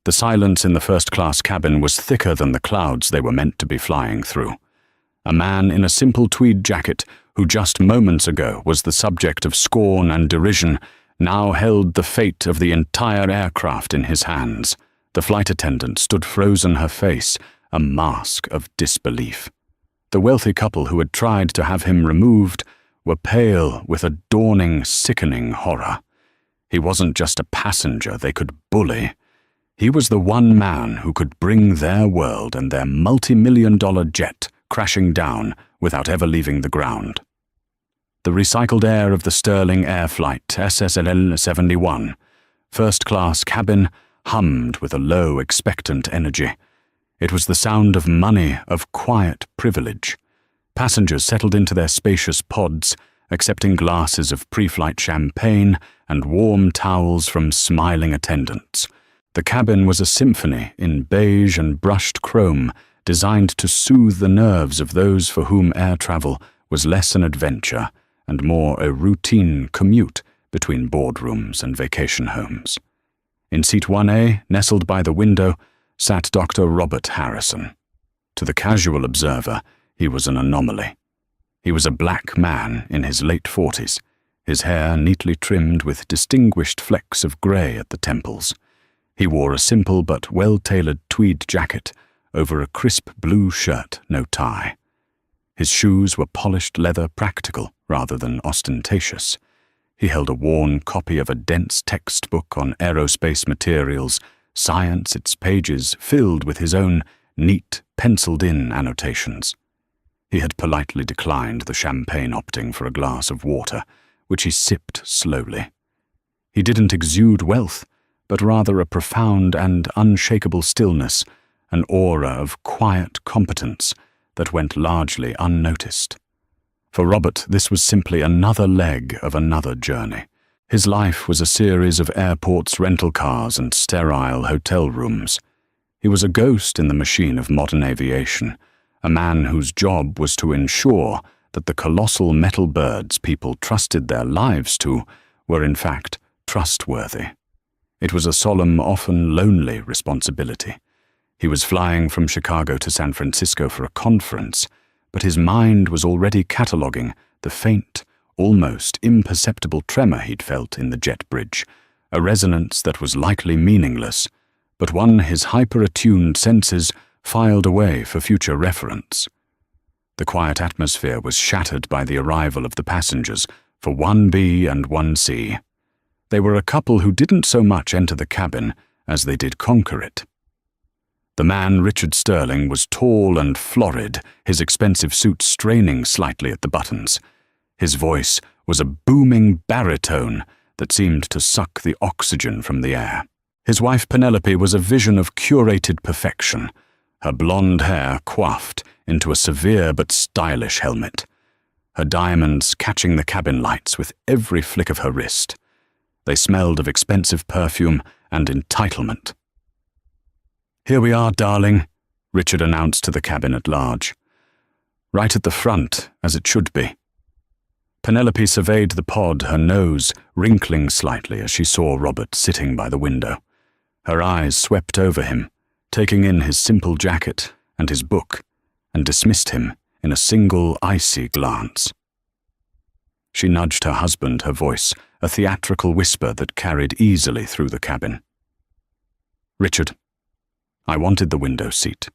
The silence in the first-class cabin was thicker than the clouds they were meant to be flying through. A man in a simple tweed jacket, who just moments ago was the subject of scorn and derision, now held the fate of the entire aircraft in his hands. The flight attendant stood frozen, her face a mask of disbelief. The wealthy couple who had tried to have him removed were pale with a dawning, sickening horror. He wasn't just a passenger they could bully. He was the one man who could bring their world and their multi-million-dollar jet crashing down without ever leaving the ground. The recycled air of the Sterling Air Flight SSL-71 first-class cabin hummed with a low, expectant energy. It was the sound of money, of quiet privilege. Passengers settled into their spacious pods, accepting glasses of pre-flight champagne and warm towels from smiling attendants. The cabin was a symphony in beige and brushed chrome, designed to soothe the nerves of those for whom air travel was less an adventure and more a routine commute between boardrooms and vacation homes. In seat 1A, nestled by the window, sat Dr. Robert Harrison. To the casual observer, he was an anomaly. He was a black man in his late 40s, his hair neatly trimmed with distinguished flecks of grey at the temples. He wore a simple but well-tailored tweed jacket over a crisp blue shirt, no tie. His shoes were polished leather, practical rather than ostentatious. He held a worn copy of a dense textbook on aerospace materials, science, its pages filled with his own neat, penciled-in annotations. He had politely declined the champagne, opting for a glass of water, which he sipped slowly. He didn't exude wealth, but rather a profound and unshakable stillness, an aura of quiet competence that went largely unnoticed. For Robert, this was simply another leg of another journey. His life was a series of airports, rental cars, and sterile hotel rooms. He was a ghost in the machine of modern aviation, a man whose job was to ensure that the colossal metal birds people trusted their lives to were in fact trustworthy. It was a solemn, often lonely responsibility. He was flying from Chicago to San Francisco for a conference, but his mind was already cataloguing the faint, almost imperceptible tremor he'd felt in the jet bridge, a resonance that was likely meaningless, but one his hyper-attuned senses filed away for future reference. The quiet atmosphere was shattered by the arrival of the passengers for 1B and 1C. They were a couple who didn't so much enter the cabin as they did conquer it. The man, Richard Sterling, was tall and florid, his expensive suit straining slightly at the buttons. His voice was a booming baritone that seemed to suck the oxygen from the air. His wife Penelope was a vision of curated perfection, her blonde hair coiffed into a severe but stylish helmet, her diamonds catching the cabin lights with every flick of her wrist. They smelled of expensive perfume and entitlement. "Here we are, darling," Richard announced to the cabin at large. "Right at the front, as it should be." Penelope surveyed the pod, her nose wrinkling slightly as she saw Robert sitting by the window. Her eyes swept over him, taking in his simple jacket and his book, and dismissed him in a single icy glance. She nudged her husband, her voice a theatrical whisper that carried easily through the cabin. "Richard, I wanted the window seat.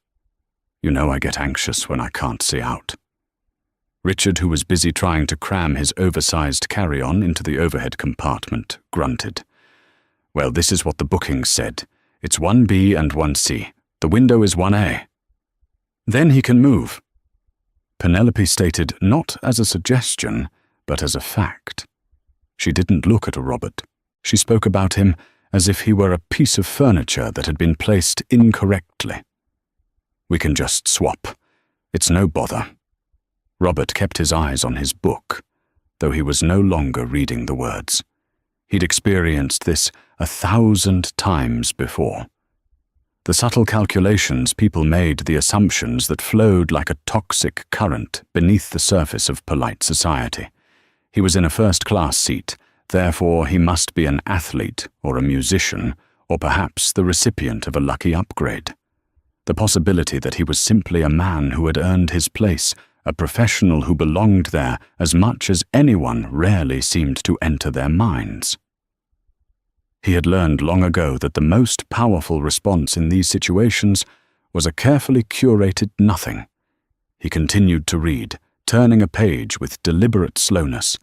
You know I get anxious when I can't see out." Richard, who was busy trying to cram his oversized carry-on into the overhead compartment, grunted. "Well, this is what the booking said. It's 1B and 1C. The window is 1A. Then he can move." Penelope stated not as a suggestion, but as a fact. She didn't look at Robert. She spoke about him as if he were a piece of furniture that had been placed incorrectly. "We can just swap. It's no bother." Robert kept his eyes on his book, though he was no longer reading the words. He'd experienced this 1,000 times before. The subtle calculations people made, the assumptions that flowed like a toxic current beneath the surface of polite society. He was in a first-class seat, therefore he must be an athlete or a musician or perhaps the recipient of a lucky upgrade. The possibility that he was simply a man who had earned his place, a professional who belonged there as much as anyone, rarely seemed to enter their minds. He had learned long ago that the most powerful response in these situations was a carefully curated nothing. He continued to read, turning a page with deliberate slowness.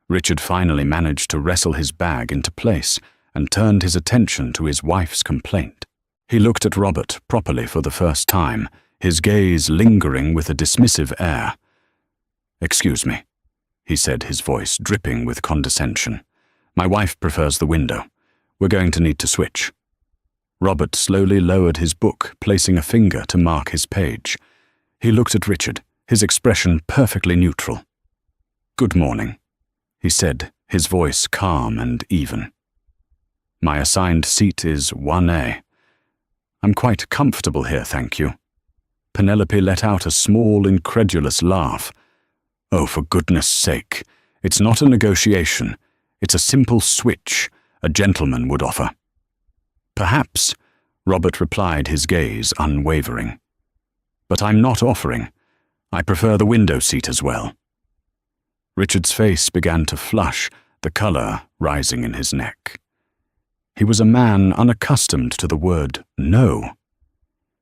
Richard finally managed to wrestle his bag into place and turned his attention to his wife's complaint. He looked at Robert properly for the first time, his gaze lingering with a dismissive air. "Excuse me," he said, his voice dripping with condescension. "My wife prefers the window. We're going to need to switch." Robert slowly lowered his book, placing a finger to mark his page. He looked at Richard, his expression perfectly neutral. "Good morning," he said, his voice calm and even. "My assigned seat is 1A. I'm quite comfortable here, thank you." Penelope let out a small, incredulous laugh. "Oh, for goodness sake, it's not a negotiation. It's a simple switch a gentleman would offer." "Perhaps," Robert replied, his gaze unwavering. "But I'm not offering. I prefer the window seat as well." Richard's face began to flush, the color rising in his neck. He was a man unaccustomed to the word no.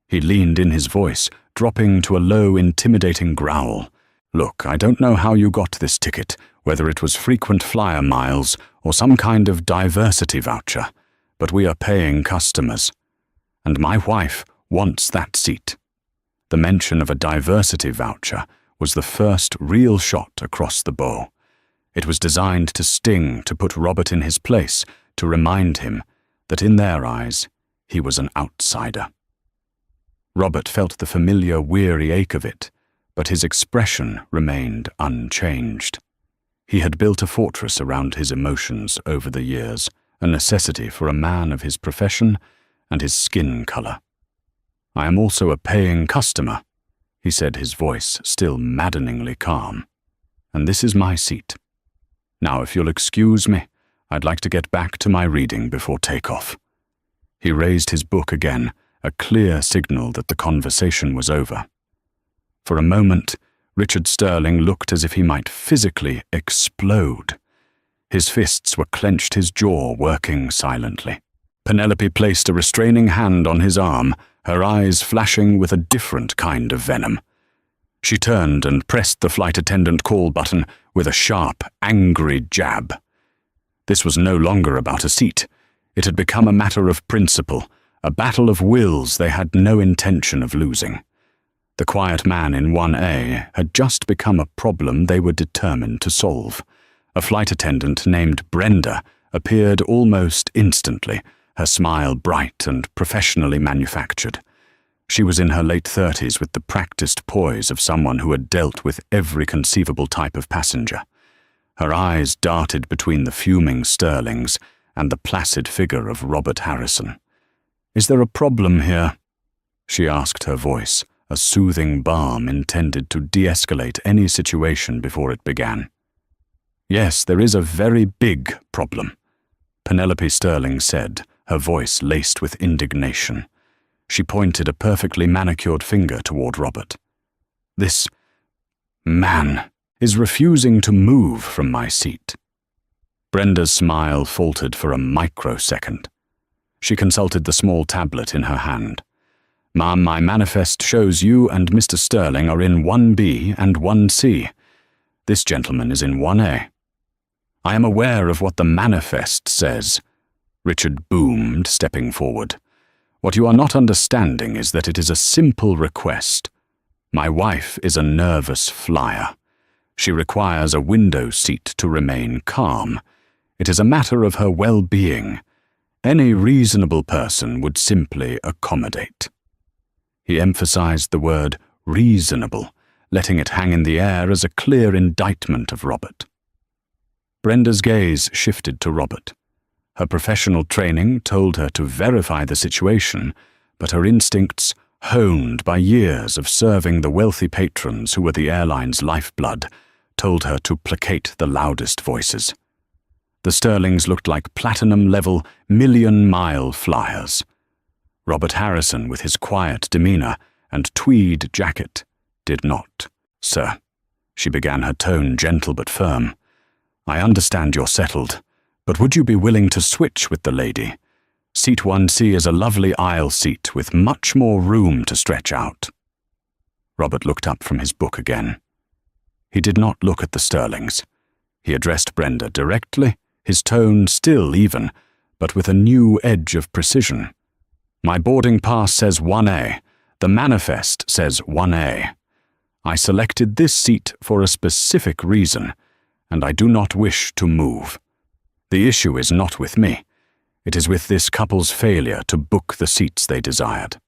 He leaned in his voice, dropping to a low, intimidating growl. "Look, I don't know how you got this ticket, whether it was frequent flyer miles or some kind of diversity voucher, but we are paying customers. And my wife wants that seat." The mention of a diversity voucher was the first real shot across the bow. It was designed to sting, to put Robert in his place, to remind him that in their eyes he was an outsider. Robert felt the familiar weary ache of it, but his expression remained unchanged. He had built a fortress around his emotions over the years, a necessity for a man of his profession and his skin color. "I am also a paying customer," he said, his voice still maddeningly calm. "And this is my seat. Now, if you'll excuse me, I'd like to get back to my reading before takeoff." He raised his book again, a clear signal that the conversation was over. For a moment, Richard Sterling looked as if he might physically explode. His fists were clenched, his jaw working silently. Penelope placed a restraining hand on his arm, her eyes flashing with a different kind of venom. She turned and pressed the flight attendant call button with a sharp, angry jab. This was no longer about a seat. It had become a matter of principle, a battle of wills they had no intention of losing. The quiet man in 1A had just become a problem they were determined to solve. A flight attendant named Brenda appeared almost instantly, her smile bright and professionally manufactured. She was in her late 30s with the practiced poise of someone who had dealt with every conceivable type of passenger. Her eyes darted between the fuming Sterlings and the placid figure of Robert Harrison. "Is there a problem here?" she asked, her voice a soothing balm intended to de-escalate any situation before it began. "Yes, there is a very big problem," Penelope Sterling said, her voice laced with indignation. She pointed a perfectly manicured finger toward Robert. "This man is refusing to move from my seat." Brenda's smile faltered for a microsecond. She consulted the small tablet in her hand. "Ma'am, my manifest shows you and Mr. Sterling are in 1B and 1C. This gentleman is in 1A. "I am aware of what the manifest says," Richard boomed, stepping forward. "What you are not understanding is that it is a simple request. My wife is a nervous flyer. She requires a window seat to remain calm. It is a matter of her well-being. Any reasonable person would simply accommodate." He emphasized the word reasonable, letting it hang in the air as a clear indictment of Robert. Brenda's gaze shifted to Robert. Her professional training told her to verify the situation, but her instincts, honed by years of serving the wealthy patrons who were the airline's lifeblood, told her to placate the loudest voices. The Sterlings looked like platinum-level, million-mile flyers. Robert Harrison, with his quiet demeanor and tweed jacket, did not. "Sir," she began, her tone gentle but firm, "I understand you're settled, but would you be willing to switch with the lady? Seat 1C is a lovely aisle seat with much more room to stretch out." Robert looked up from his book again. He did not look at the Sterlings. He addressed Brenda directly, his tone still even, but with a new edge of precision. "My boarding pass says 1A. The manifest says 1A. I selected this seat for a specific reason, and I do not wish to move. The issue is not with me. It is with this couple's failure to book the seats they desired."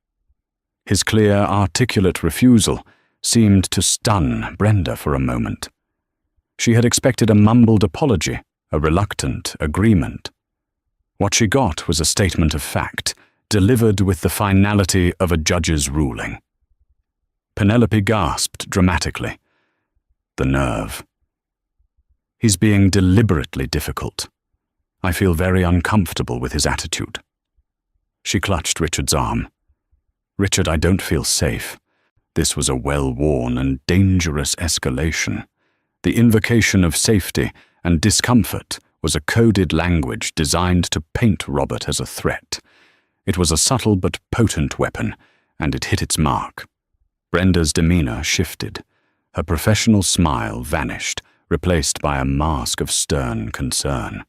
His clear, articulate refusal seemed to stun Brenda for a moment. She had expected a mumbled apology, a reluctant agreement. What she got was a statement of fact, delivered with the finality of a judge's ruling. Penelope gasped dramatically. The nerve. "He's being deliberately difficult. I feel very uncomfortable with his attitude." She clutched Richard's arm. "Richard, I don't feel safe." This was a well-worn and dangerous escalation. The invocation of safety and discomfort was a coded language designed to paint Robert as a threat. It was a subtle but potent weapon, and it hit its mark. Brenda's demeanor shifted. Her professional smile vanished, replaced by a mask of stern concern.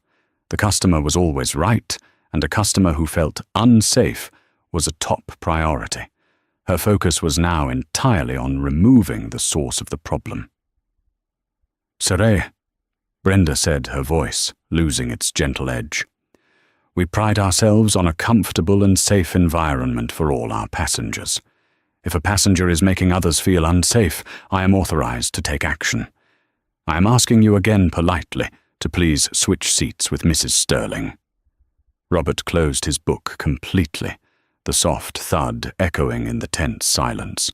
The customer was always right, and a customer who felt unsafe was a top priority. Her focus was now entirely on removing the source of the problem. "Sire," Brenda said, her voice losing its gentle edge. "We pride ourselves on a comfortable and safe environment for all our passengers. If a passenger is making others feel unsafe, I am authorized to take action. I am asking you again politely to please switch seats with Mrs. Sterling." Robert closed his book completely, the soft thud echoing in the tense silence.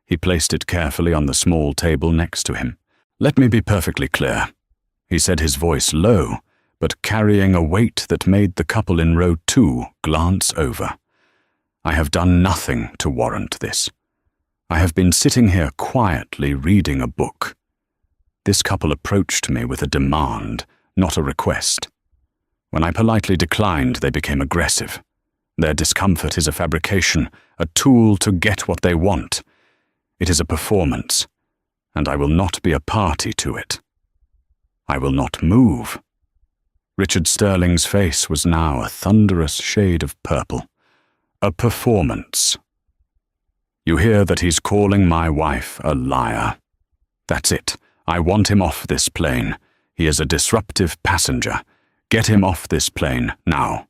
He placed it carefully on the small table next to him. "Let me be perfectly clear," he said, his voice low, but carrying a weight that made the couple in row 2 glance over. "I have done nothing to warrant this. I have been sitting here quietly reading a book. This couple approached me with a demand, not a request. When I politely declined, they became aggressive. Their discomfort is a fabrication, a tool to get what they want. It is a performance, and I will not be a party to it. I will not move." Richard Sterling's face was now a thunderous shade of purple. "A performance. You hear that he's calling my wife a liar. That's it. I want him off this plane. He is a disruptive passenger. Get him off this plane, now."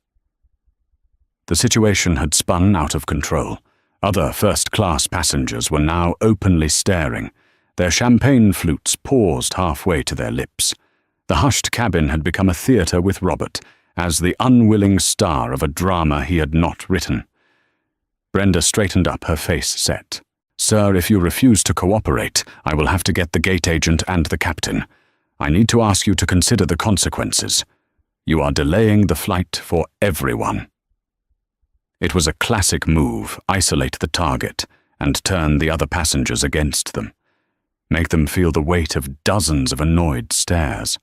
The situation had spun out of control. Other first-class passengers were now openly staring. Their champagne flutes paused halfway to their lips. The hushed cabin had become a theatre with Robert, as the unwilling star of a drama he had not written. Brenda straightened up, her face set. "Sir, if you refuse to cooperate, I will have to get the gate agent and the captain. I need to ask you to consider the consequences. You are delaying the flight for everyone." It was a classic move: isolate the target and turn the other passengers against them. Make them feel the weight of dozens of annoyed stares.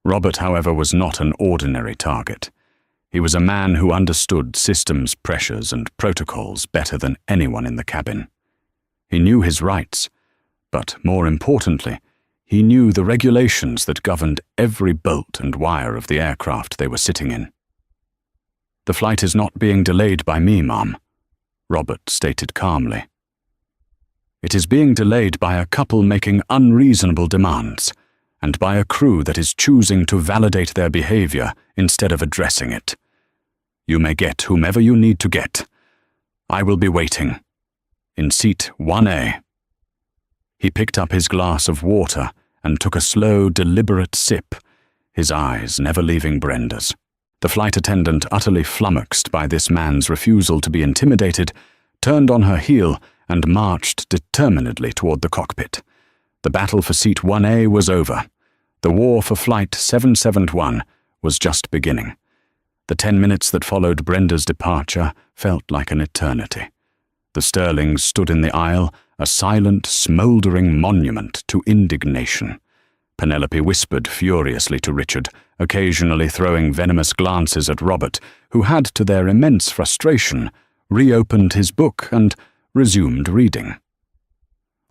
Robert, however, was not an ordinary target. He was a man who understood systems, pressures, and protocols better than anyone in the cabin. He knew his rights, but more importantly, he knew the regulations that governed every bolt and wire of the aircraft they were sitting in. "The flight is not being delayed by me, ma'am," Robert stated calmly. "It is being delayed by a couple making unreasonable demands, and by a crew that is choosing to validate their behavior instead of addressing it. You may get whomever you need to get. I will be waiting. In seat 1A. He picked up his glass of water and took a slow, deliberate sip, his eyes never leaving Brenda's. The flight attendant, utterly flummoxed by this man's refusal to be intimidated, turned on her heel and marched determinedly toward the cockpit. The battle for seat 1A was over. The war for flight 771 was just beginning. The 10 minutes that followed Brenda's departure felt like an eternity. The Sterlings stood in the aisle, a silent, smouldering monument to indignation. Penelope whispered furiously to Richard, occasionally throwing venomous glances at Robert, who had, to their immense frustration, reopened his book and resumed reading.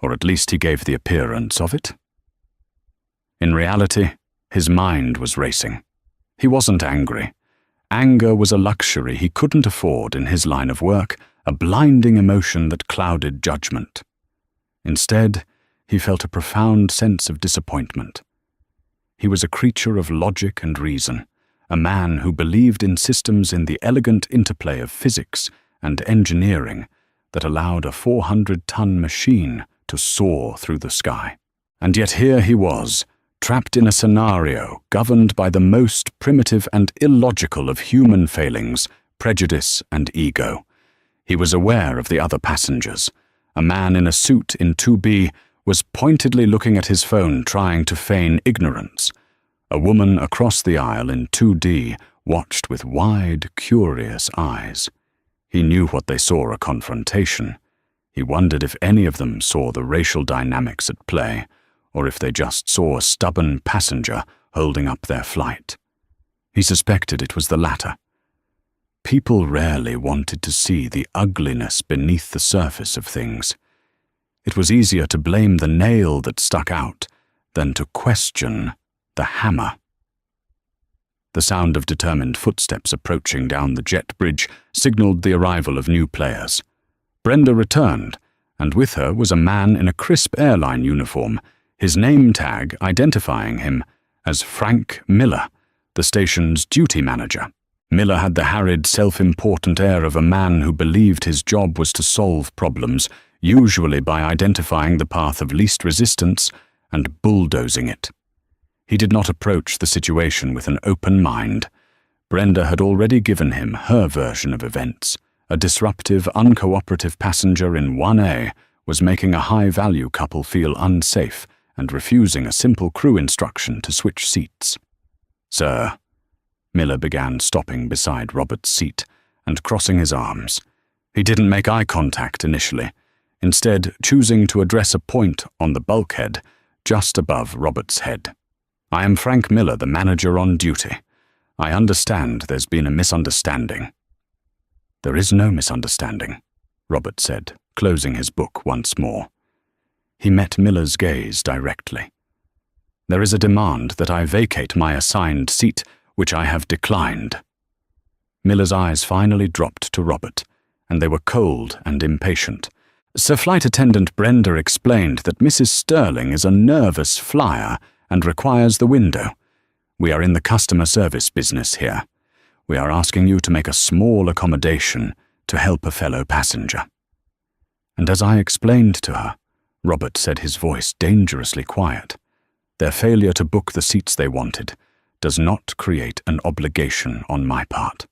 Or at least he gave the appearance of it. In reality, his mind was racing. He wasn't angry. Anger was a luxury he couldn't afford in his line of work, a blinding emotion that clouded judgment. Instead, he felt a profound sense of disappointment. He was a creature of logic and reason, a man who believed in systems in the elegant interplay of physics and engineering that allowed a 400-ton machine to soar through the sky. And yet here he was, trapped in a scenario governed by the most primitive and illogical of human failings, prejudice and ego. He was aware of the other passengers. A man in a suit in 2B was pointedly looking at his phone, trying to feign ignorance. A woman across the aisle in 2D watched with wide, curious eyes. He knew what they saw, a confrontation. He wondered if any of them saw the racial dynamics at play, or if they just saw a stubborn passenger holding up their flight. He suspected it was the latter. People rarely wanted to see the ugliness beneath the surface of things. It was easier to blame the nail that stuck out than to question the hammer. The sound of determined footsteps approaching down the jet bridge signaled the arrival of new players. Brenda returned, and with her was a man in a crisp airline uniform, his name tag identifying him as Frank Miller, the station's duty manager. Miller had the harried, self-important air of a man who believed his job was to solve problems, usually by identifying the path of least resistance and bulldozing it. He did not approach the situation with an open mind. Brenda had already given him her version of events. A disruptive, uncooperative passenger in 1A was making a high-value couple feel unsafe and refusing a simple crew instruction to switch seats. "Sir," Miller began, stopping beside Robert's seat and crossing his arms. He didn't make eye contact initially, instead choosing to address a point on the bulkhead just above Robert's head. "I am Frank Miller, the manager on duty. I understand there's been a misunderstanding." "There is no misunderstanding," Robert said, closing his book once more. He met Miller's gaze directly. "There is a demand that I vacate my assigned seat, which I have declined." Miller's eyes finally dropped to Robert, and they were cold and impatient. "Sir, Flight Attendant Brenda explained that Mrs. Sterling is a nervous flyer and requires the window. We are in the customer service business here. We are asking you to make a small accommodation to help a fellow passenger." And as I explained to her, Robert said, his voice dangerously quiet, "their failure to book the seats they wanted does not create an obligation on my part.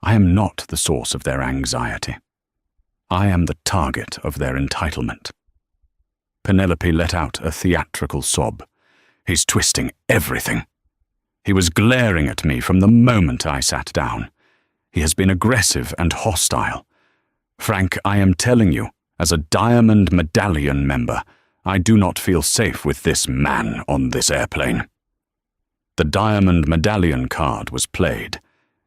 I am not the source of their anxiety. I am the target of their entitlement." Penelope let out a theatrical sob. "He's twisting everything. He was glaring at me from the moment I sat down. He has been aggressive and hostile. Frank, I am telling you, as a Diamond Medallion member, I do not feel safe with this man on this airplane." The Diamond Medallion card was played.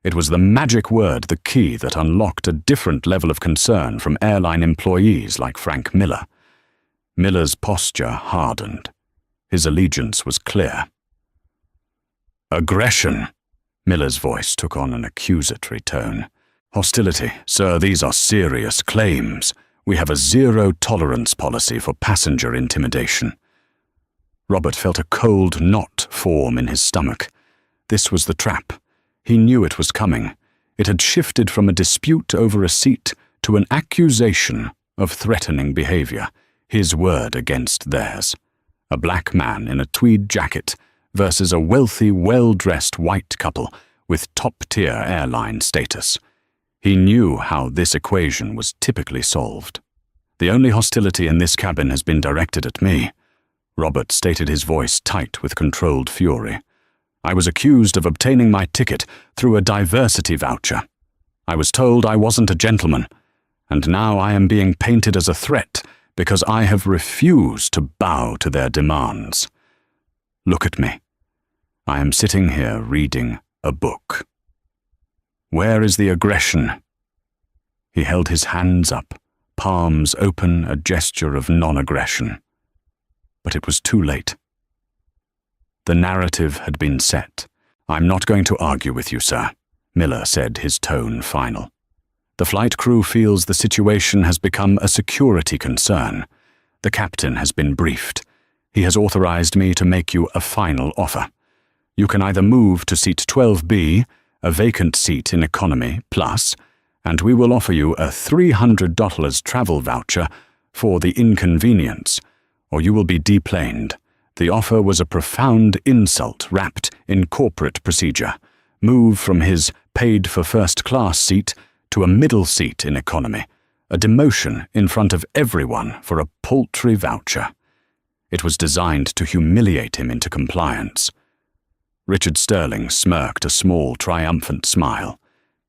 It was the magic word, the key that unlocked a different level of concern from airline employees like Frank Miller. Miller's posture hardened. His allegiance was clear. "Aggression," Miller's voice took on an accusatory tone. "Hostility. Sir, these are serious claims. We have a zero-tolerance policy for passenger intimidation." Robert felt a cold knot form in his stomach. This was the trap. He knew it was coming. It had shifted from a dispute over a seat to an accusation of threatening behavior, his word against theirs. A black man in a tweed jacket versus a wealthy, well-dressed white couple with top-tier airline status. He knew how this equation was typically solved. "The only hostility in this cabin has been directed at me," Robert stated, his voice tight with controlled fury. I was accused of obtaining my ticket through a diversity voucher. I was told I wasn't a gentleman, and now I am being painted as a threat because I have refused to bow to their demands. Look at me. I am sitting here reading a book. Where is the aggression? He held his hands up, palms open, a gesture of non-aggression. But it was too late. The narrative had been set. I'm not going to argue with you, sir, Miller said, his tone final. The flight crew feels the situation has become a security concern. The captain has been briefed. He has authorized me to make you a final offer. You can either move to seat 12B, a vacant seat in economy, plus, and we will offer you a $300 travel voucher for the inconvenience, or you will be deplaned. The offer was a profound insult wrapped in corporate procedure. Move from his paid-for-first-class seat to a middle seat in economy, a demotion in front of everyone for a paltry voucher. It was designed to humiliate him into compliance. Richard Sterling smirked a small, triumphant smile.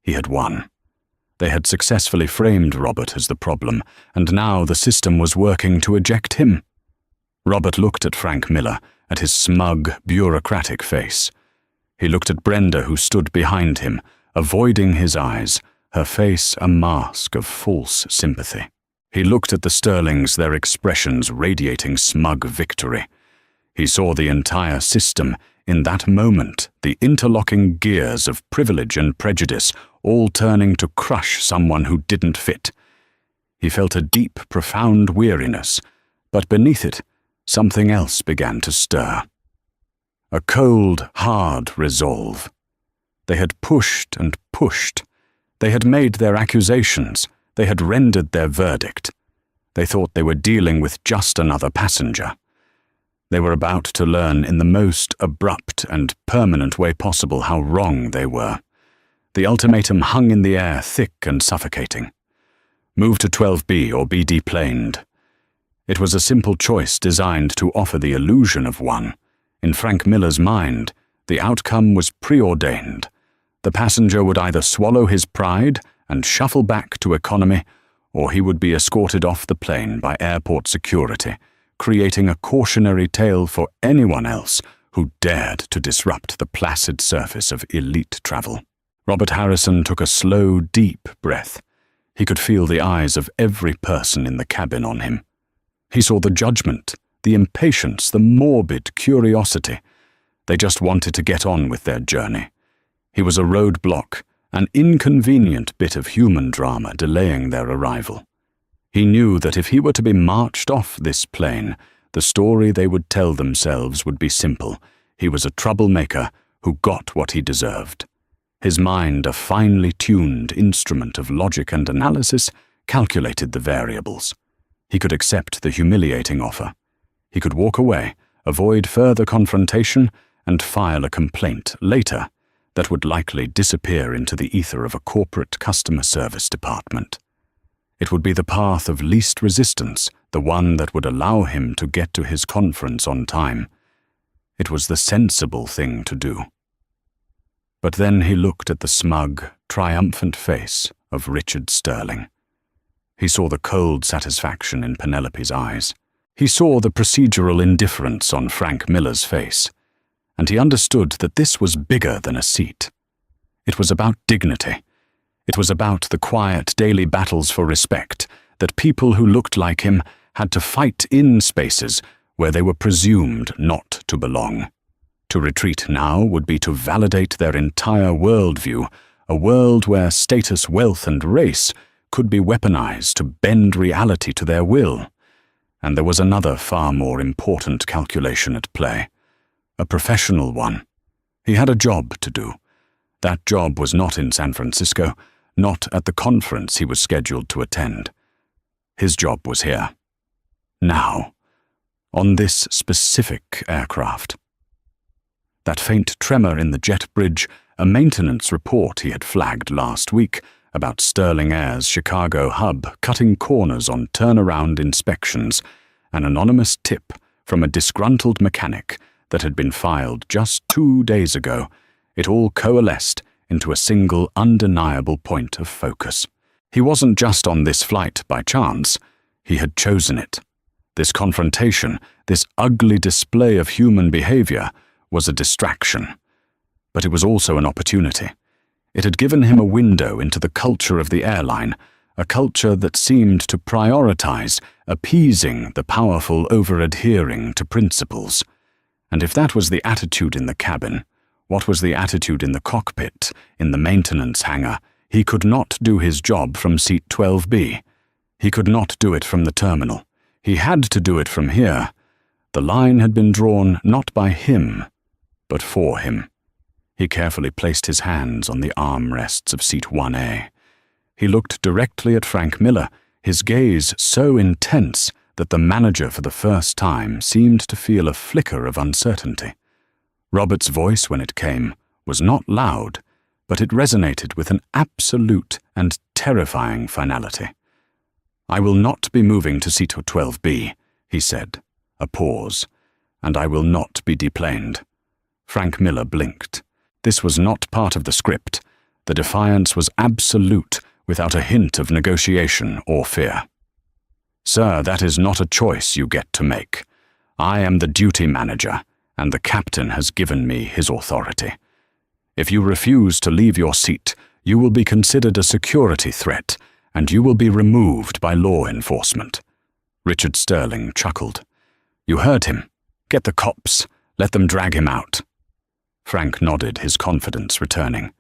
He had won. They had successfully framed Robert as the problem, and now the system was working to eject him. Robert looked at Frank Miller, at his smug, bureaucratic face. He looked at Brenda, who stood behind him, avoiding his eyes, her face a mask of false sympathy. He looked at the Sterlings, their expressions radiating smug victory. He saw the entire system, in that moment, the interlocking gears of privilege and prejudice, all turning to crush someone who didn't fit. He felt a deep, profound weariness, but beneath it, something else began to stir. A cold, hard resolve. They had pushed and pushed. They had made their accusations. They had rendered their verdict. They thought they were dealing with just another passenger. They were about to learn in the most abrupt and permanent way possible how wrong they were. The ultimatum hung in the air, thick and suffocating. Move to 12B or be deplaned. It was a simple choice designed to offer the illusion of one. In Frank Miller's mind, the outcome was preordained. The passenger would either swallow his pride and shuffle back to economy, or he would be escorted off the plane by airport security, creating a cautionary tale for anyone else who dared to disrupt the placid surface of elite travel. Robert Harrison took a slow, deep breath. He could feel the eyes of every person in the cabin on him. He saw the judgment, the impatience, the morbid curiosity. They just wanted to get on with their journey. He was a roadblock, an inconvenient bit of human drama delaying their arrival. He knew that if he were to be marched off this plane, the story they would tell themselves would be simple. He was a troublemaker who got what he deserved. His mind, a finely tuned instrument of logic and analysis, calculated the variables. He could accept the humiliating offer. He could walk away, avoid further confrontation, and file a complaint later that would likely disappear into the ether of a corporate customer service department. It would be the path of least resistance, the one that would allow him to get to his conference on time. It was the sensible thing to do. But then he looked at the smug, triumphant face of Richard Sterling. He saw the cold satisfaction in Penelope's eyes. He saw the procedural indifference on Frank Miller's face, and he understood that this was bigger than a seat. It was about dignity. It was about the quiet daily battles for respect that people who looked like him had to fight in spaces where they were presumed not to belong. To retreat now would be to validate their entire worldview, a world where status, wealth, and race could be weaponized to bend reality to their will. And there was another far more important calculation at play, a professional one. He had a job to do. That job was not in San Francisco, not at the conference he was scheduled to attend. His job was here. Now. On this specific aircraft. That faint tremor in the jet bridge, a maintenance report he had flagged last week about Sterling Air's Chicago hub cutting corners on turnaround inspections, an anonymous tip from a disgruntled mechanic that had been filed just 2 days ago, it all coalesced into a single undeniable point of focus. He wasn't just on this flight by chance. He had chosen it. This confrontation, this ugly display of human behavior, was a distraction. But it was also an opportunity. It had given him a window into the culture of the airline, a culture that seemed to prioritize appeasing the powerful over adhering to principles. And if that was the attitude in the cabin, what was the attitude in the cockpit, in the maintenance hangar? He could not do his job from seat 12B. He could not do it from the terminal. He had to do it from here. The line had been drawn not by him, but for him. He carefully placed his hands on the armrests of seat 1A. He looked directly at Frank Miller, his gaze so intense that the manager for the first time seemed to feel a flicker of uncertainty. Robert's voice, when it came, was not loud, but it resonated with an absolute and terrifying finality. "I will not be moving to seat 12B, he said. A pause. "And I will not be deplaned." Frank Miller blinked. This was not part of the script. The defiance was absolute, without a hint of negotiation or fear. "Sir, that is not a choice you get to make. I am the duty manager, and the captain has given me his authority. If you refuse to leave your seat, you will be considered a security threat, and you will be removed by law enforcement." Richard Sterling chuckled. "You heard him. Get the cops. Let them drag him out." Frank nodded, his confidence returning.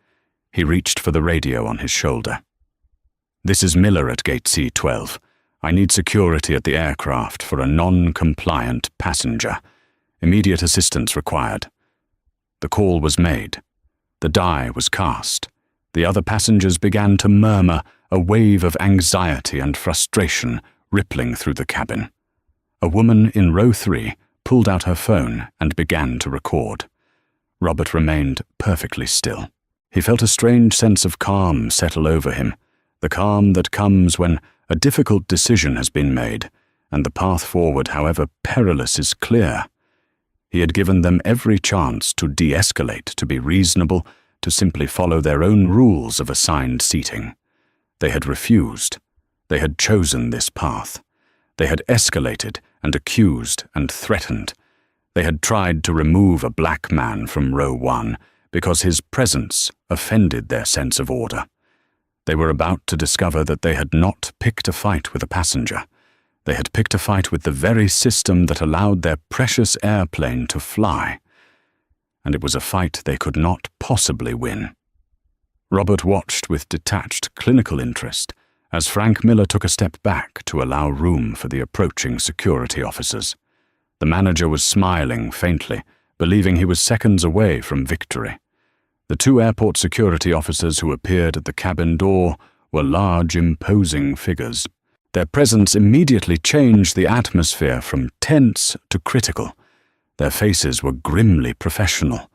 He reached for the radio on his shoulder. "This is Miller at gate C12. I need security at the aircraft for a non-compliant passenger. Immediate assistance required." The call was made. The die was cast. The other passengers began to murmur, a wave of anxiety and frustration rippling through the cabin. A woman in row 3 pulled out her phone and began to record. Robert remained perfectly still. He felt a strange sense of calm settle over him, the calm that comes when a difficult decision has been made, and the path forward, however perilous, is clear. He had given them every chance to de-escalate, to be reasonable, to simply follow their own rules of assigned seating. They had refused. They had chosen this path. They had escalated and accused and threatened. They had tried to remove a black man from row 1 because his presence offended their sense of order. They were about to discover that they had not picked a fight with a passenger. They had picked a fight with the very system that allowed their precious airplane to fly. And it was a fight they could not possibly win. Robert watched with detached clinical interest as Frank Miller took a step back to allow room for the approaching security officers. The manager was smiling faintly, believing he was seconds away from victory. The 2 airport security officers who appeared at the cabin door were large, imposing figures. Their presence immediately changed the atmosphere from tense to critical. Their faces were grimly professional.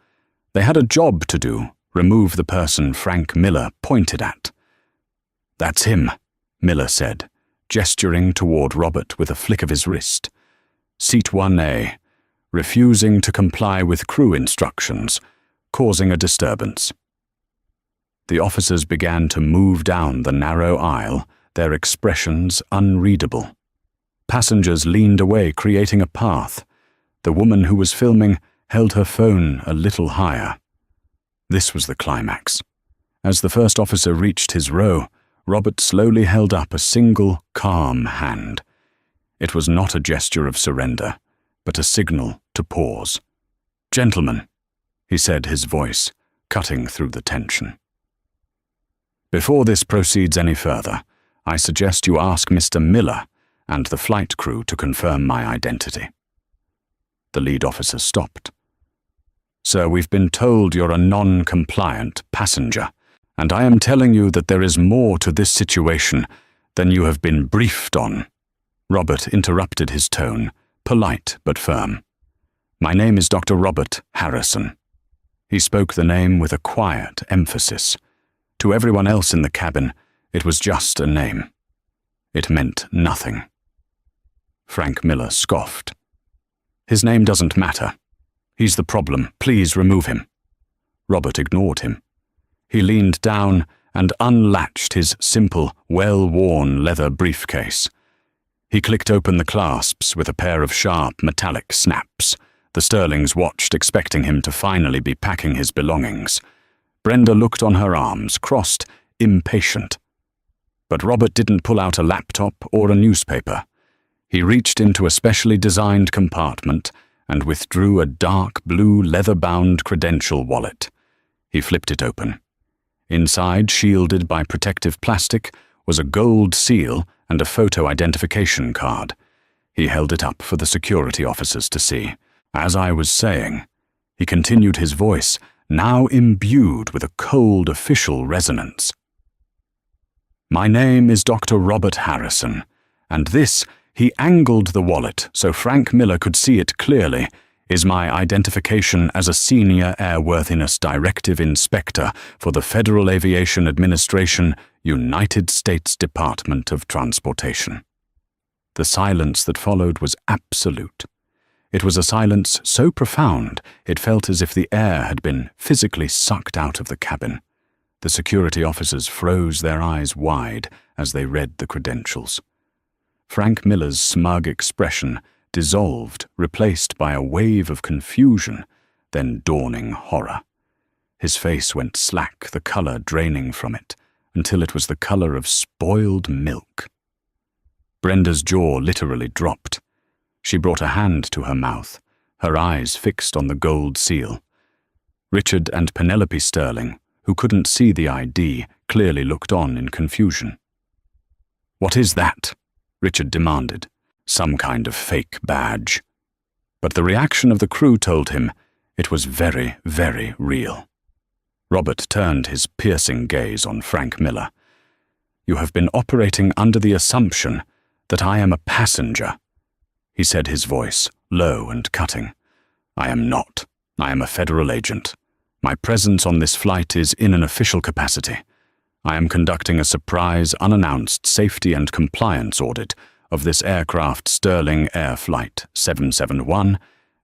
They had a job to do, remove the person Frank Miller pointed at. "That's him," Miller said, gesturing toward Robert with a flick of his wrist. "Seat 1A, refusing to comply with crew instructions, causing a disturbance." The officers began to move down the narrow aisle, their expressions unreadable. Passengers leaned away, creating a path. The woman who was filming held her phone a little higher. This was the climax. As the first officer reached his row, Robert slowly held up a single, calm hand. It was not a gesture of surrender, but a signal to pause. "Gentlemen," he said, his voice cutting through the tension. "Before this proceeds any further, I suggest you ask Mr. Miller and the flight crew to confirm my identity." The lead officer stopped. "Sir, we've been told you're a non-compliant passenger, and I am telling you that there is more to this situation than you have been briefed on." Robert interrupted his tone, polite but firm. "My name is Dr. Robert Harrison." He spoke the name with a quiet emphasis. To everyone else in the cabin, it was just a name. It meant nothing. Frank Miller scoffed. "His name doesn't matter. "He's the problem. Please remove him." Robert ignored him. He leaned down and unlatched his simple, well-worn leather briefcase. He clicked open the clasps with a pair of sharp, metallic snaps. The Sterlings watched, expecting him to finally be packing his belongings. Brenda looked on her arms, crossed, impatient. But Robert didn't pull out a laptop or a newspaper. He reached into a specially designed compartment and withdrew a dark blue leather-bound credential wallet. He flipped it open. Inside, shielded by protective plastic, was a gold seal and a photo identification card. He held it up for the security officers to see. "As I was saying," he continued, his voice now imbued with a cold official resonance. "My name is Dr. Robert Harrison, and this," he angled the wallet so Frank Miller could see it clearly, "is my identification as a senior airworthiness directive inspector for the Federal Aviation Administration, United States Department of Transportation." The silence that followed was absolute. It was a silence so profound it felt as if the air had been physically sucked out of the cabin. The security officers froze their eyes wide as they read the credentials. Frank Miller's smug expression dissolved, replaced by a wave of confusion, then dawning horror. His face went slack, the color draining from it, until it was the color of spoiled milk. Brenda's jaw literally dropped. She brought a hand to her mouth, her eyes fixed on the gold seal. Richard and Penelope Sterling, who couldn't see the ID, clearly looked on in confusion. "What is that?" Richard demanded. "Some kind of fake badge." But the reaction of the crew told him it was very, very real. Robert turned his piercing gaze on Frank Miller. "You have been operating under the assumption that I am a passenger," he said, his voice low and cutting. "I am not. I am a federal agent. My presence on this flight is in an official capacity. I am conducting a surprise, unannounced safety and compliance audit of this aircraft Sterling Air Flight 771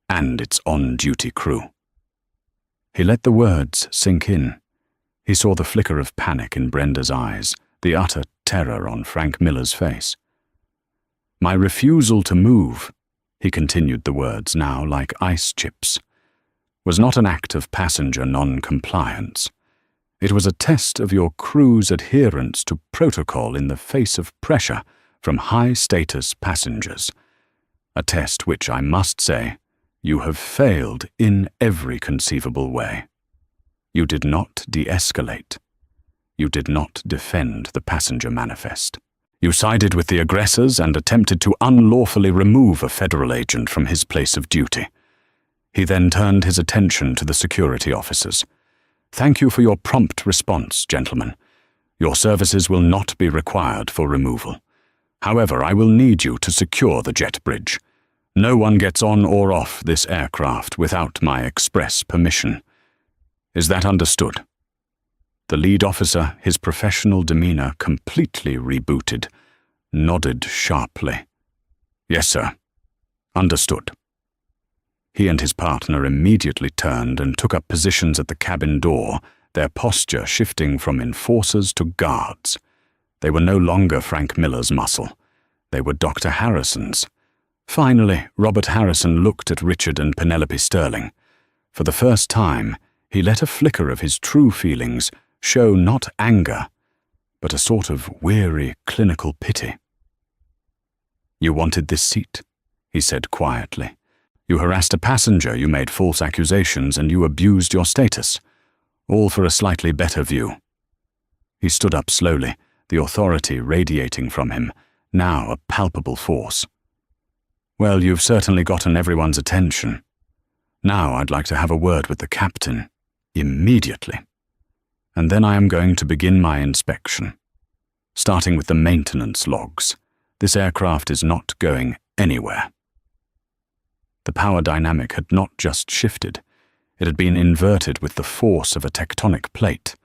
and its on-duty crew." He let the words sink in. He saw the flicker of panic in Brenda's eyes, the utter terror on Frank Miller's face. "My refusal to move," he continued the words now like ice chips, "was not an act of passenger non-compliance. It was a test of your crew's adherence to protocol in the face of pressure from high-status passengers. A test which, I must say, you have failed in every conceivable way. You did not de-escalate. You did not defend the passenger manifest. You sided with the aggressors and attempted to unlawfully remove a federal agent from his place of duty." He then turned his attention to the security officers. "Thank you for your prompt response, gentlemen. Your services will not be required for removal. However, I will need you to secure the jet bridge. No one gets on or off this aircraft without my express permission. Is that understood?" The lead officer, his professional demeanor completely rebooted, nodded sharply. "Yes, sir. Understood." He and his partner immediately turned and took up positions at the cabin door, their posture shifting from enforcers to guards. They were no longer Frank Miller's muscle. They were Dr. Harrison's. Finally, Robert Harrison looked at Richard and Penelope Sterling. For the first time, he let a flicker of his true feelings show not anger, but a sort of weary, clinical pity. "You wanted this seat," he said quietly. "You harassed a passenger, you made false accusations, and you abused your status. All for a slightly better view." He stood up slowly, the authority radiating from him, now a palpable force. "Well, you've certainly gotten everyone's attention. Now I'd like to have a word with the captain. Immediately. And then I am going to begin my inspection. Starting with the maintenance logs. This aircraft is not going anywhere." The power dynamic had not just shifted. It had been inverted with the force of a tectonic plate.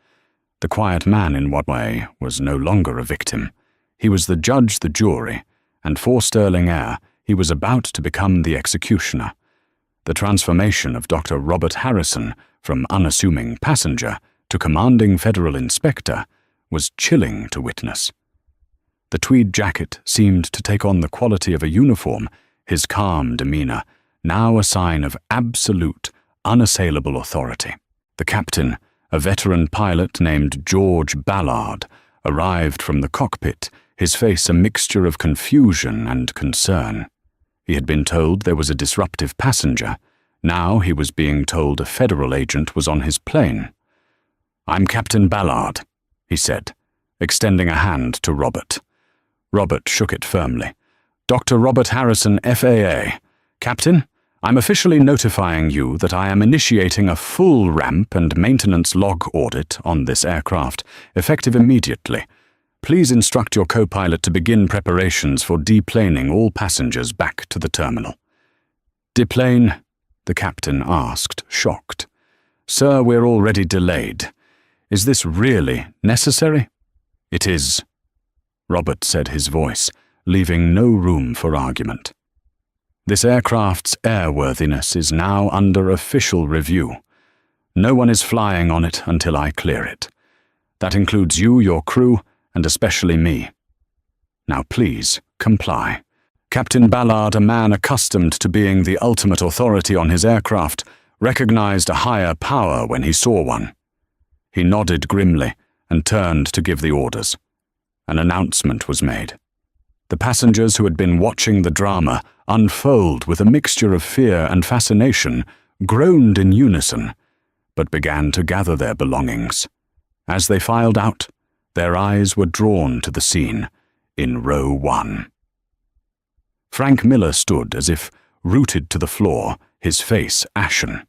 The quiet man, in one way, was no longer a victim. He was the judge, the jury, and for Sterling Air, he was about to become the executioner. The transformation of Dr. Robert Harrison from unassuming passenger to commanding federal inspector was chilling to witness. The tweed jacket seemed to take on the quality of a uniform, his calm demeanor now a sign of absolute, unassailable authority. The captain, a veteran pilot named George Ballard, arrived from the cockpit, his face a mixture of confusion and concern. He had been told there was a disruptive passenger. Now he was being told a federal agent was on his plane. "I'm Captain Ballard," he said, extending a hand to Robert. Robert shook it firmly. "Dr. Robert Harrison, FAA. Captain, I'm officially notifying you that I am initiating a full ramp and maintenance log audit on this aircraft, effective immediately. Please instruct your co-pilot to begin preparations for deplaning all passengers back to the terminal." "Deplane?" the captain asked, shocked. "Sir, we're already delayed. Is this really necessary?" "It is," Robert said, his voice leaving no room for argument. "This aircraft's airworthiness is now under official review. No one is flying on it until I clear it. That includes you, your crew, and especially me. Now please, comply." Captain Ballard, a man accustomed to being the ultimate authority on his aircraft, recognized a higher power when he saw one. He nodded grimly and turned to give the orders. An announcement was made. The passengers who had been watching the drama unfold with a mixture of fear and fascination groaned in unison, but began to gather their belongings. As they filed out, their eyes were drawn to the scene in row 1. Frank Miller stood as if rooted to the floor, his face ashen.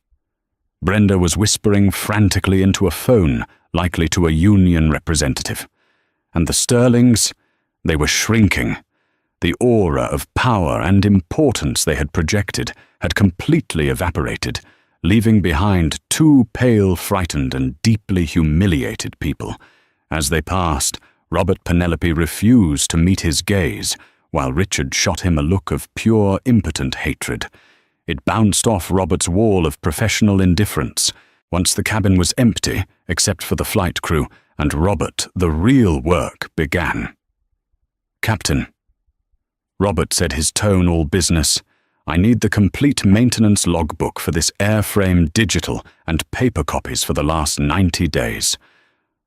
Brenda was whispering frantically into a phone, likely to a union representative. And the Sterlings, they were shrinking. The aura of power and importance they had projected had completely evaporated, leaving behind two pale, frightened, and deeply humiliated people. As they passed, Robert Penelope refused to meet his gaze, while Richard shot him a look of pure, impotent hatred. It bounced off Robert's wall of professional indifference. Once the cabin was empty, except for the flight crew, and Robert, the real work began. "Captain," Robert said, his tone all business, "I need the complete maintenance logbook for this airframe, digital and paper copies for the last 90 days.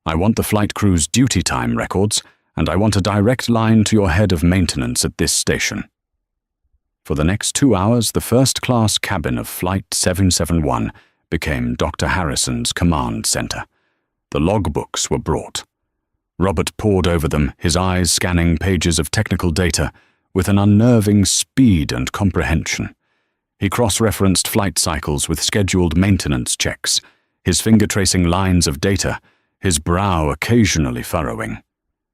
I want the flight crew's duty time records, and I want a direct line to your head of maintenance at this station." For the next 2 hours, the first-class cabin of Flight 771 became Dr. Harrison's command center. The logbooks were brought. Robert pored over them, his eyes scanning pages of technical data with an unnerving speed and comprehension. He cross-referenced flight cycles with scheduled maintenance checks, his finger tracing lines of data, his brow occasionally furrowing.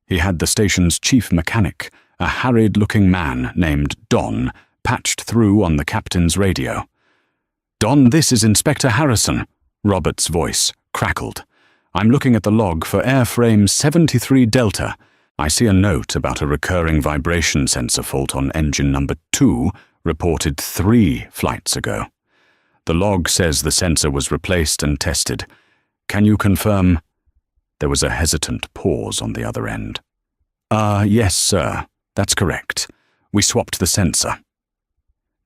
He had the station's chief mechanic, a harried-looking man named Don, patched through on the captain's radio. "Don, this is Inspector Harrison," Robert's voice crackled. "I'm looking at the log for airframe 73 Delta. I see a note about a recurring vibration sensor fault on engine number 2, reported 3 flights ago. The log says the sensor was replaced and tested. Can you confirm?" There was a hesitant pause on the other end. Yes, sir. That's correct. We swapped the sensor."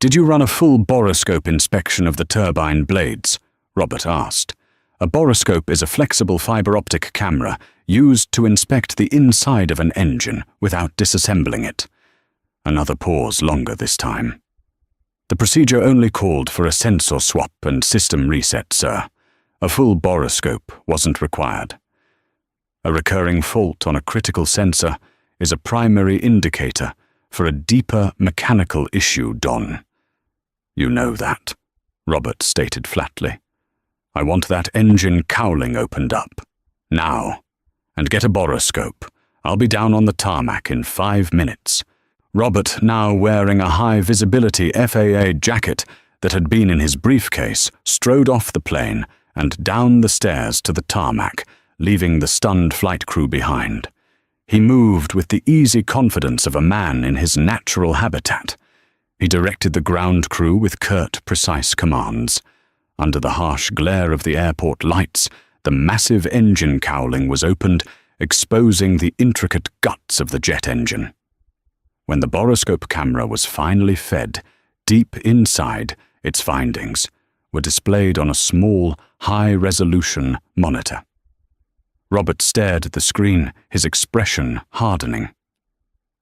"Did you run a full borescope inspection of the turbine blades?" Robert asked. A borescope is a flexible fiber optic camera used to inspect the inside of an engine without disassembling it. Another pause, longer this time. "The procedure only called for a sensor swap and system reset, sir. A full borescope wasn't required. A recurring fault on a critical sensor is a primary indicator for a deeper mechanical issue, Don." "You know that," Robert stated flatly. "I want that engine cowling opened up. Now. And get a borescope. I'll be down on the tarmac in 5 minutes." Robert, now wearing a high-visibility FAA jacket that had been in his briefcase, strode off the plane and down the stairs to the tarmac, leaving the stunned flight crew behind. He moved with the easy confidence of a man in his natural habitat. He directed the ground crew with curt, precise commands. Under the harsh glare of the airport lights, the massive engine cowling was opened, exposing the intricate guts of the jet engine. When the borescope camera was finally fed, deep inside, its findings were displayed on a small, high-resolution monitor. Robert stared at the screen, his expression hardening.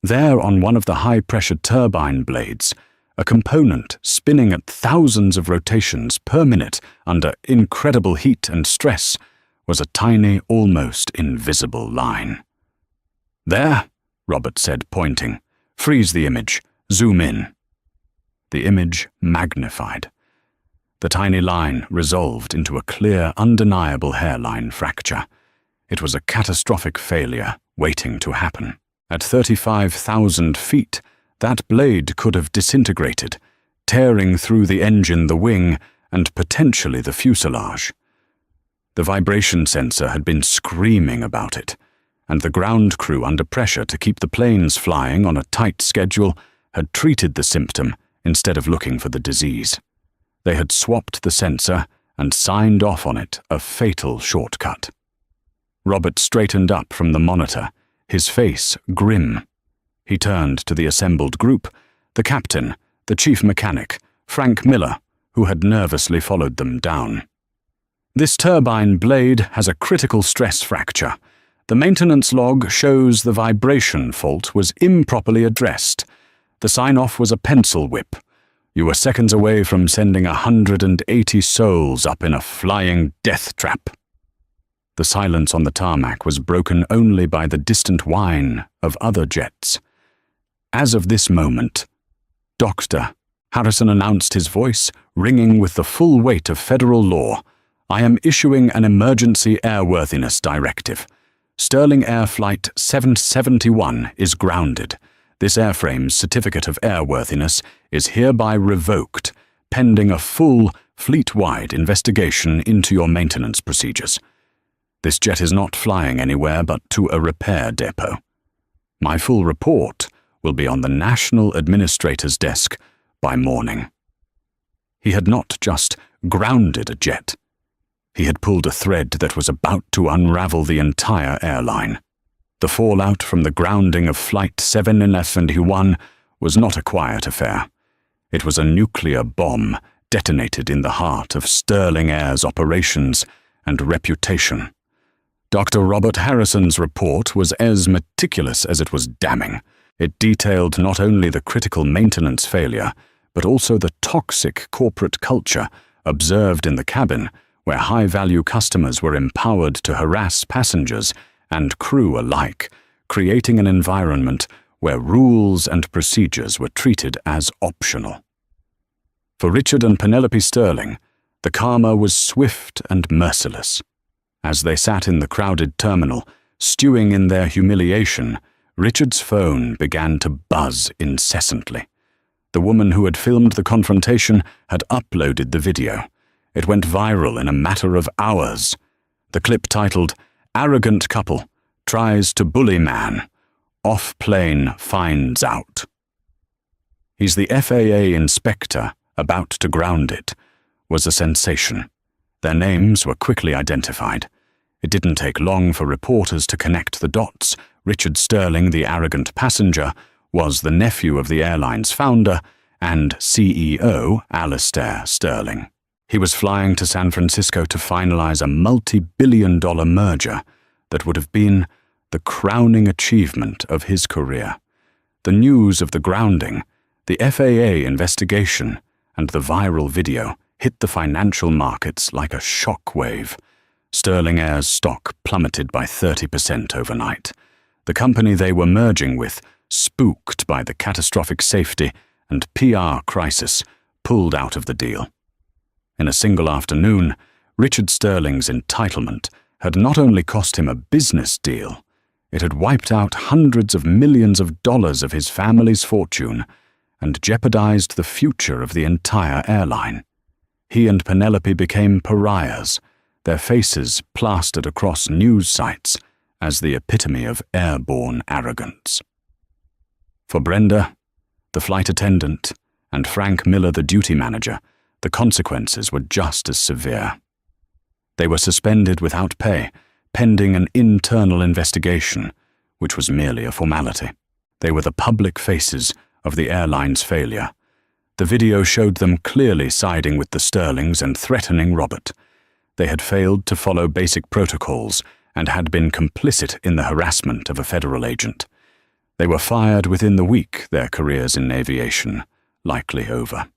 There, on one of the high-pressure turbine blades, a component spinning at thousands of rotations per minute under incredible heat and stress, was a tiny, almost invisible line. "There," Robert said, pointing. "Freeze the image. Zoom in." The image magnified. The tiny line resolved into a clear, undeniable hairline fracture. It was a catastrophic failure waiting to happen. At 35,000 feet, that blade could have disintegrated, tearing through the engine, the wing, and potentially the fuselage. The vibration sensor had been screaming about it, and the ground crew, under pressure to keep the planes flying on a tight schedule, had treated the symptom instead of looking for the disease. They had swapped the sensor and signed off on it, a fatal shortcut. Robert straightened up from the monitor, his face grim. He turned to the assembled group, the captain, the chief mechanic, Frank Miller, who had nervously followed them down. "This turbine blade has a critical stress fracture. The maintenance log shows the vibration fault was improperly addressed. The sign-off was a pencil whip. You were seconds away from sending 180 souls up in a flying death trap." The silence on the tarmac was broken only by the distant whine of other jets. "As of this moment, Doctor," Harrison announced, his voice ringing with the full weight of federal law, "I am issuing an emergency airworthiness directive. Sterling Air Flight 771 is grounded. This airframe's certificate of airworthiness is hereby revoked, pending a full, fleet-wide investigation into your maintenance procedures. This jet is not flying anywhere but to a repair depot. My full report will be on the National Administrator's desk by morning." He had not just grounded a jet. He had pulled a thread that was about to unravel the entire airline. The fallout from the grounding of Flight 771 was not a quiet affair. It was a nuclear bomb detonated in the heart of Sterling Air's operations and reputation. Dr. Robert Harrison's report was as meticulous as it was damning. It detailed not only the critical maintenance failure, but also the toxic corporate culture observed in the cabin, where high-value customers were empowered to harass passengers and crew alike, creating an environment where rules and procedures were treated as optional. For Richard and Penelope Sterling, the karma was swift and merciless. As they sat in the crowded terminal, stewing in their humiliation, Richard's phone began to buzz incessantly. The woman who had filmed the confrontation had uploaded the video. It went viral in a matter of hours. The clip titled, "Arrogant Couple Tries to Bully Man. Off-Plane Finds Out." "He's the FAA inspector about to ground it," was a sensation. Their names were quickly identified. It didn't take long for reporters to connect the dots. Richard Sterling, the arrogant passenger, was the nephew of the airline's founder and CEO, Alastair Sterling. He was flying to San Francisco to finalize a multi-billion-dollar merger that would have been the crowning achievement of his career. The news of the grounding, the FAA investigation, and the viral video hit the financial markets like a shockwave. Sterling Air's stock plummeted by 30% overnight. The company they were merging with, spooked by the catastrophic safety and PR crisis, pulled out of the deal. In a single afternoon, Richard Sterling's entitlement had not only cost him a business deal, it had wiped out hundreds of millions of dollars of his family's fortune and jeopardized the future of the entire airline. He and Penelope became pariahs, their faces plastered across news sites as the epitome of airborne arrogance. For Brenda, the flight attendant, and Frank Miller the duty manager, the consequences were just as severe. They were suspended without pay, pending an internal investigation, which was merely a formality. They were the public faces of the airline's failure. The video showed them clearly siding with the Sterlings and threatening Robert. They had failed to follow basic protocols and had been complicit in the harassment of a federal agent. They were fired within the week, their careers in aviation likely over.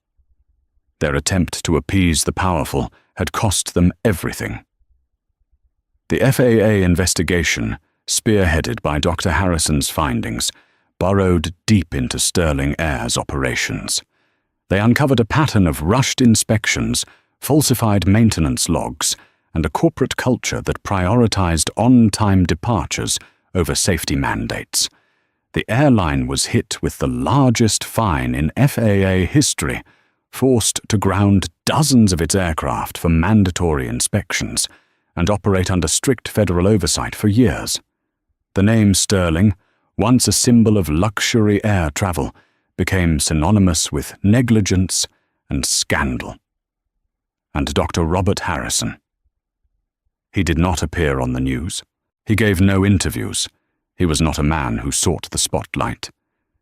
Their attempt to appease the powerful had cost them everything. The FAA investigation, spearheaded by Dr. Harrison's findings, burrowed deep into Sterling Air's operations. They uncovered a pattern of rushed inspections, falsified maintenance logs, and a corporate culture that prioritized on-time departures over safety mandates. The airline was hit with the largest fine in FAA history, forced to ground dozens of its aircraft for mandatory inspections and operate under strict federal oversight for years. The name Sterling, once a symbol of luxury air travel, became synonymous with negligence and scandal. And Dr. Robert Harrison. He did not appear on the news. He gave no interviews. He was not a man who sought the spotlight.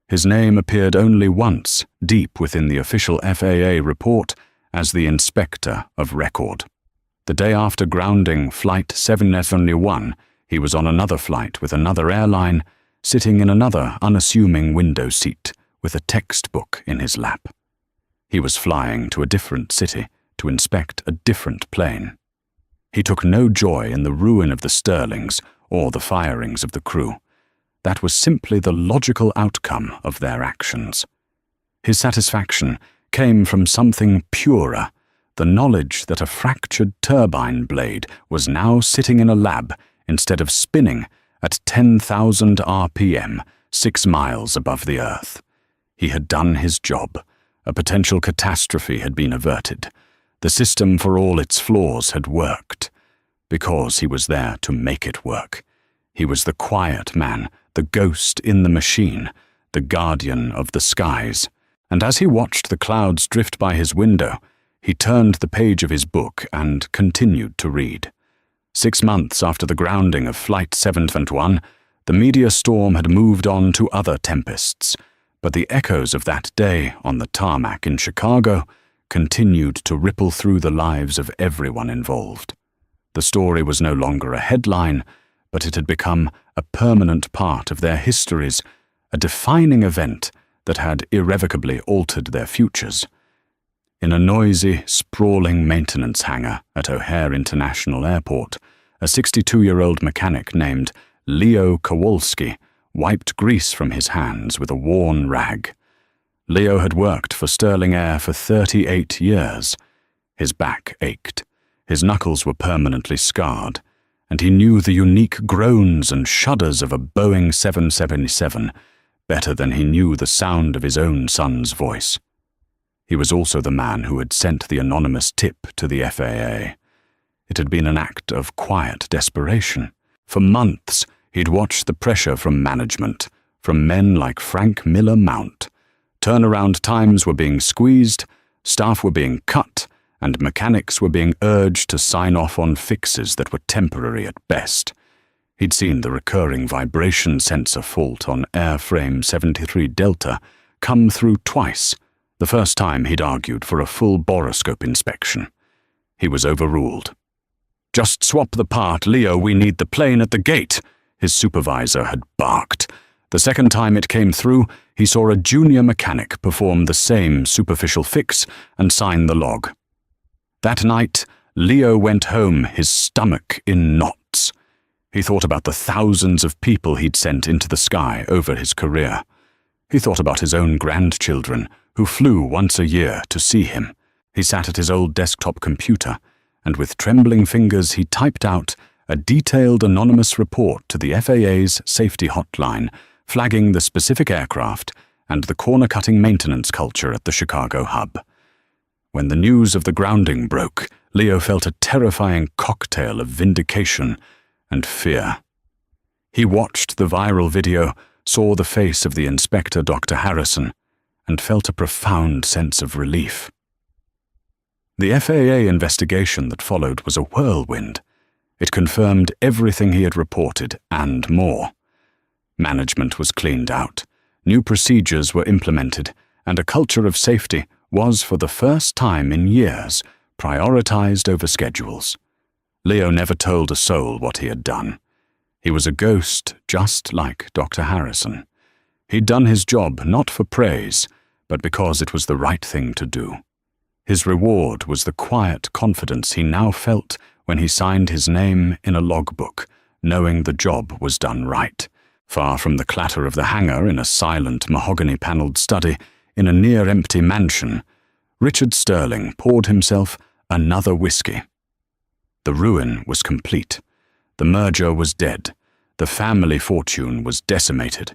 His name appeared only once, deep within the official FAA report, as the Inspector of Record. The day after grounding Flight 771, he was on another flight with another airline, sitting in another unassuming window seat with a textbook in his lap. He was flying to a different city to inspect a different plane. He took no joy in the ruin of the Sterlings or the firings of the crew. That was simply the logical outcome of their actions. His satisfaction came from something purer, the knowledge that a fractured turbine blade was now sitting in a lab instead of spinning at 10,000 RPM 6 miles above the Earth. He had done his job. A potential catastrophe had been averted. The system, for all its flaws, had worked. Because he was there to make it work. He was the quiet man, the ghost in the machine, the guardian of the skies. And as he watched the clouds drift by his window, he turned the page of his book and continued to read. 6 months after the grounding of Flight 771, the media storm had moved on to other tempests, but the echoes of that day on the tarmac in Chicago continued to ripple through the lives of everyone involved. The story was no longer a headline, but it had become a permanent part of their histories, a defining event that had irrevocably altered their futures. In a noisy, sprawling maintenance hangar at O'Hare International Airport, a 62-year-old mechanic named Leo Kowalski wiped grease from his hands with a worn rag. Leo had worked for Sterling Air for 38 years. His back ached, his knuckles were permanently scarred, and he knew the unique groans and shudders of a Boeing 777 better than he knew the sound of his own son's voice. He was also the man who had sent the anonymous tip to the FAA. It had been an act of quiet desperation. For months, he'd watched the pressure from management, from men like Frank Miller mount. Turnaround times were being squeezed, staff were being cut, and mechanics were being urged to sign off on fixes that were temporary at best. He'd seen the recurring vibration sensor fault on airframe 73 Delta come through twice, the first time he'd argued for a full borescope inspection. He was overruled. "Just swap the part, Leo, we need the plane at the gate," his supervisor had barked. The second time it came through, he saw a junior mechanic perform the same superficial fix and sign the log. That night, Leo went home, his stomach in knots. He thought about the thousands of people he'd sent into the sky over his career. He thought about his own grandchildren, who flew once a year to see him. He sat at his old desktop computer, and with trembling fingers he typed out a detailed anonymous report to the FAA's safety hotline, flagging the specific aircraft and the corner-cutting maintenance culture at the Chicago hub. When the news of the grounding broke, Leo felt a terrifying cocktail of vindication and fear. He watched the viral video, saw the face of the inspector, Dr. Harrison, and felt a profound sense of relief. The FAA investigation that followed was a whirlwind. It confirmed everything he had reported and more. Management was cleaned out, new procedures were implemented, and a culture of safety was, for the first time in years, prioritized over schedules. Leo never told a soul what he had done. He was a ghost just like Dr. Harrison. He'd done his job not for praise, but because it was the right thing to do. His reward was the quiet confidence he now felt when he signed his name in a logbook, knowing the job was done right. Far from the clatter of the hangar in a silent mahogany-paneled study in a near-empty mansion, Richard Sterling poured himself another whiskey. The ruin was complete. The merger was dead. The family fortune was decimated.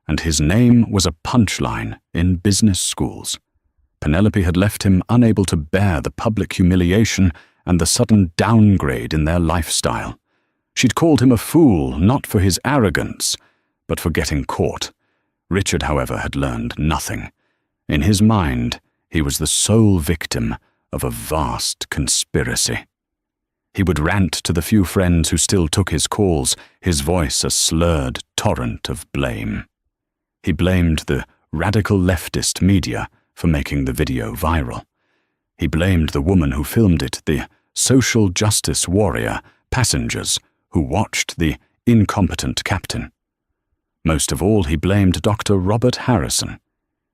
And his name was a punchline in business schools. Penelope had left him unable to bear the public humiliation and the sudden downgrade in their lifestyle. She'd called him a fool, not for his arrogance, but for getting caught. Richard, however, had learned nothing. In his mind, he was the sole victim of a vast conspiracy. He would rant to the few friends who still took his calls, his voice a slurred torrent of blame. He blamed the radical leftist media for making the video viral. He blamed the woman who filmed it, the social justice warrior, passengers who watched the incompetent captain. Most of all, he blamed Dr. Robert Harrison.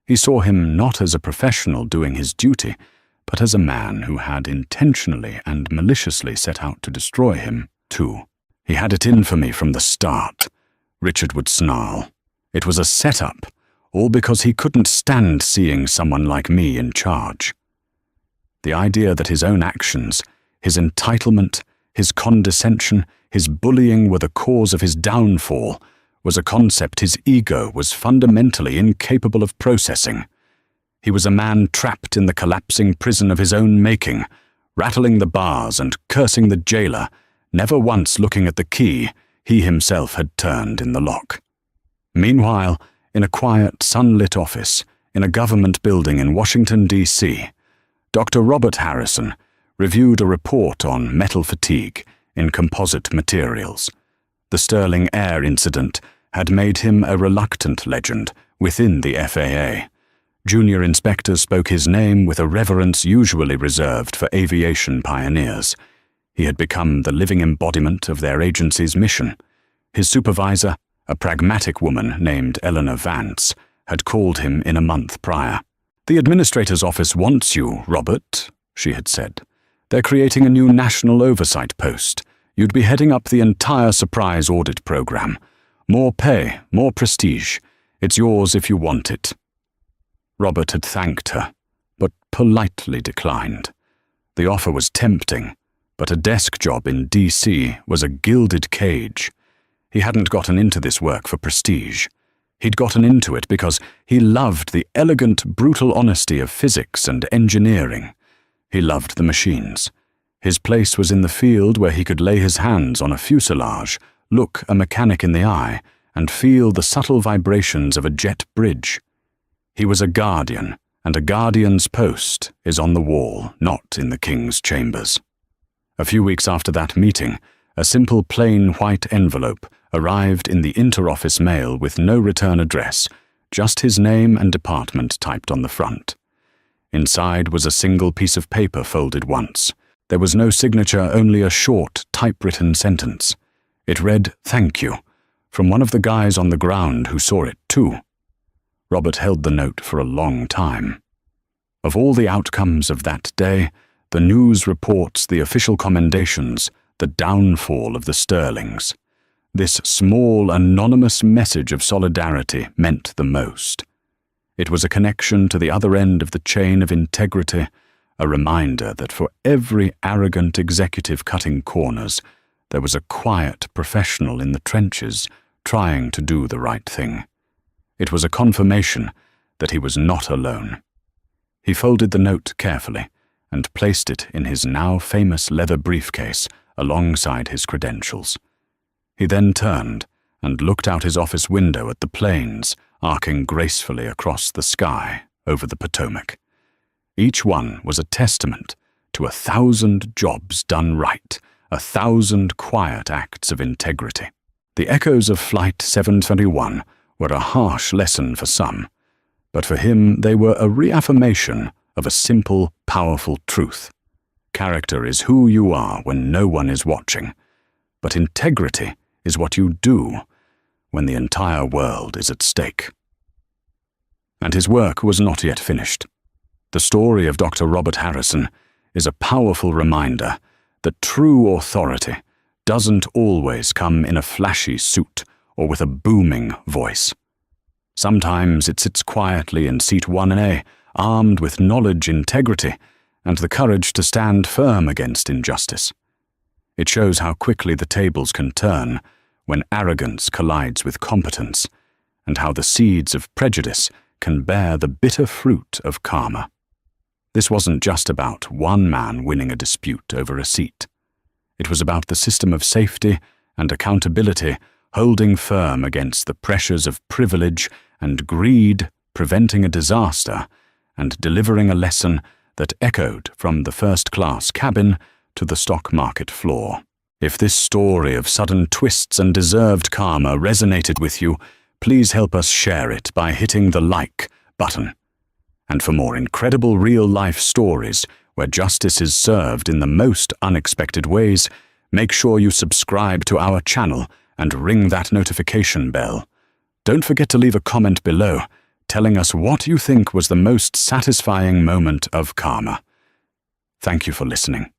He saw him not as a professional doing his duty, but as a man who had intentionally and maliciously set out to destroy him, too. He had it in for me from the start, Richard would snarl. It was a setup, all because he couldn't stand seeing someone like me in charge. The idea that his own actions, his entitlement, his condescension, his bullying were the cause of his downfall was a concept his ego was fundamentally incapable of processing. He was a man trapped in the collapsing prison of his own making, rattling the bars and cursing the jailer, never once looking at the key he himself had turned in the lock. Meanwhile, in a quiet, sunlit office in a government building in Washington, D.C., Dr. Robert Harrison reviewed a report on metal fatigue in composite materials. The Sterling Air incident had made him a reluctant legend within the FAA. Junior inspectors spoke his name with a reverence usually reserved for aviation pioneers. He had become the living embodiment of their agency's mission. His supervisor, a pragmatic woman named Eleanor Vance, had called him in a month prior. "The administrator's office wants you, Robert," she had said. "They're creating a new national oversight post. You'd be heading up the entire surprise audit program. More pay, more prestige. It's yours if you want it." Robert had thanked her, but politely declined. The offer was tempting, but a desk job in D.C. was a gilded cage. He hadn't gotten into this work for prestige. He'd gotten into it because he loved the elegant, brutal honesty of physics and engineering. He loved the machines. His place was in the field where he could lay his hands on a fuselage, look a mechanic in the eye, and feel the subtle vibrations of a jet bridge. He was a guardian, and a guardian's post is on the wall, not in the king's chambers. A few weeks after that meeting, a simple plain white envelope arrived in the inter-office mail with no return address, just his name and department typed on the front. Inside was a single piece of paper folded once. There was no signature, only a short, typewritten sentence. It read, "Thank you," from one of the guys on the ground who saw it too. Robert held the note for a long time. Of all the outcomes of that day, the news reports, the official commendations, the downfall of the Sterlings. This small, anonymous message of solidarity meant the most. It was a connection to the other end of the chain of integrity, a reminder that for every arrogant executive cutting corners, there was a quiet professional in the trenches trying to do the right thing. It was a confirmation that he was not alone. He folded the note carefully and placed it in his now famous leather briefcase alongside his credentials. He then turned and looked out his office window at the planes arcing gracefully across the sky over the Potomac. Each one was a testament to 1,000 jobs done right, 1,000 quiet acts of integrity. The echoes of Flight 721 were a harsh lesson for some, but for him they were a reaffirmation of a simple, powerful truth. Character is who you are when no one is watching, but integrity is what you do when the entire world is at stake. And his work was not yet finished. The story of Dr. Robert Harrison is a powerful reminder that true authority doesn't always come in a flashy suit or with a booming voice. Sometimes it sits quietly in seat 1A, armed with knowledge, integrity, and the courage to stand firm against injustice. It shows how quickly the tables can turn when arrogance collides with competence, and how the seeds of prejudice can bear the bitter fruit of karma. This wasn't just about one man winning a dispute over a seat. It was about the system of safety and accountability holding firm against the pressures of privilege and greed, preventing a disaster and delivering a lesson that echoed from the first-class cabin to the stock market floor. If this story of sudden twists and deserved karma resonated with you, please help us share it by hitting the like button. And for more incredible real-life stories where justice is served in the most unexpected ways, make sure you subscribe to our channel and ring that notification bell. Don't forget to leave a comment below telling us what you think was the most satisfying moment of karma. Thank you for listening.